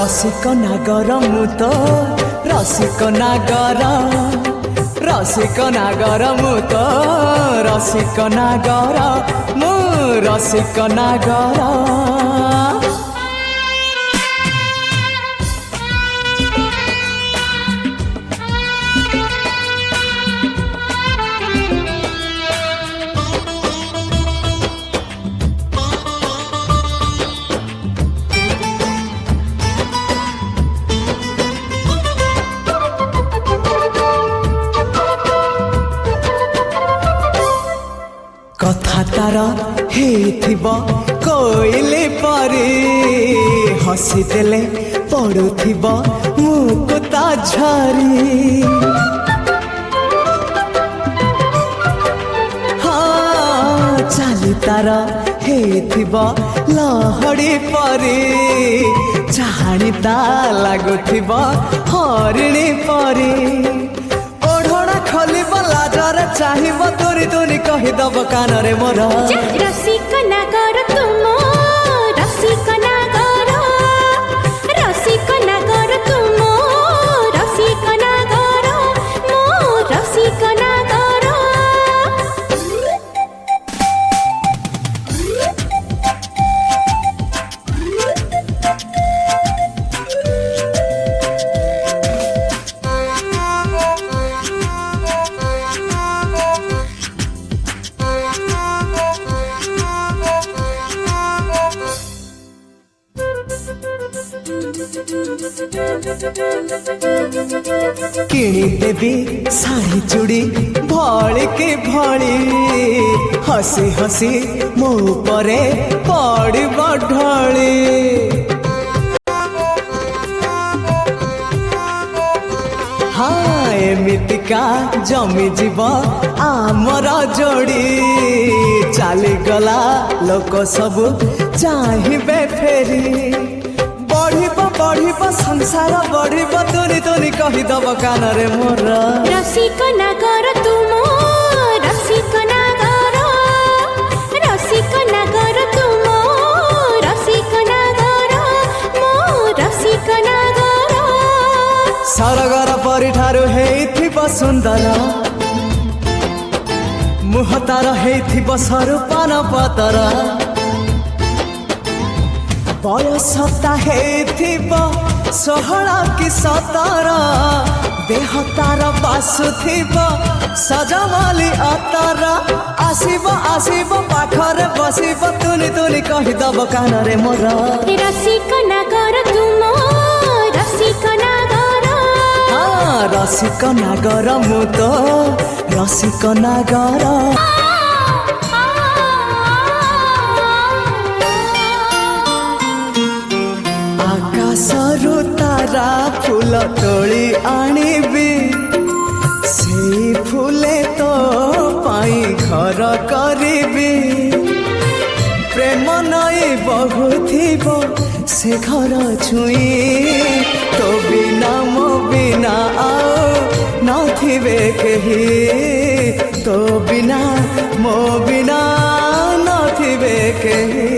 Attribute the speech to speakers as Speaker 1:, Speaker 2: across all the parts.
Speaker 1: रसिक नागर मु तो रसिक नागर रसिक नागर मु तो रसिक नागर मु रसिक नागर। कथा तार हेथिबो कोइले परे हसी देले पड़ुथिबो मुकुता झरी। हाँ चाली तार हेथिबो लहड़ी परे चाहाणी ता लागुथिबो हरिणी परे। खोलिब लाजर चाहिब तोरी तोरी कहिदब कानरे मोर
Speaker 2: रसिक नागर तुम रसिक नागर रसिक नागर तुम रसिक नागर मो रसिक नागर।
Speaker 1: किणी देवी शाढ़ी चूड़ी भली के भली हसी हसी मो परे पड़ब ढली। हाँ एमितिका जमी जीव आमर जोड़ी चली गला लोक सबू चाहिए फेरी। बढ़िब संसार बढ़िब तोरी तोरी कहिदब कानरे मोर
Speaker 2: रसिक नागर तुम रसिक नागर रसिक नागर तुम रसिक नागर मो रसिक नागर। सरगर
Speaker 1: परी ठारू हेइथिब सुंदर मुह तार हेइथिब सरूपान पतर। बयसता हेथिब 16 कि 17 देह तार बासुथिब सजमाली अतर। आसिब आसिब पाखरे बसिब तुनी तुनी कहिदब कानरे मोर
Speaker 2: रसिक नागर तुम रसिक नागर।
Speaker 1: हाँ रसिक नागर मु तो रसिक नागर। आकाशरू तारा फूल तोली आनिबी से फूले तो पाई घर करिबी। प्रेम नई बहुथिब से घर छुई तो बिना मो बिना आओ नथिबे केही तो बिना मो बिना नथिबे केही।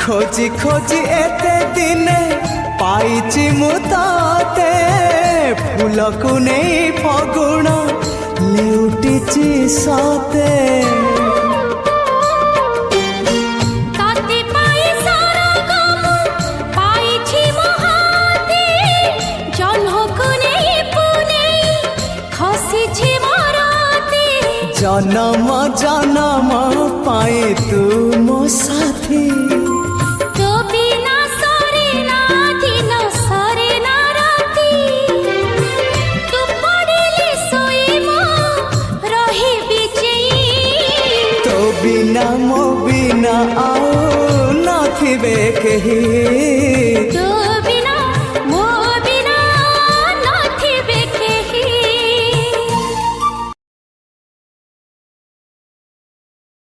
Speaker 1: खोजी खोजी एते दिने पाइची मु ताते फूल को नहीं फगुण लेउटिची सते। केही
Speaker 2: तो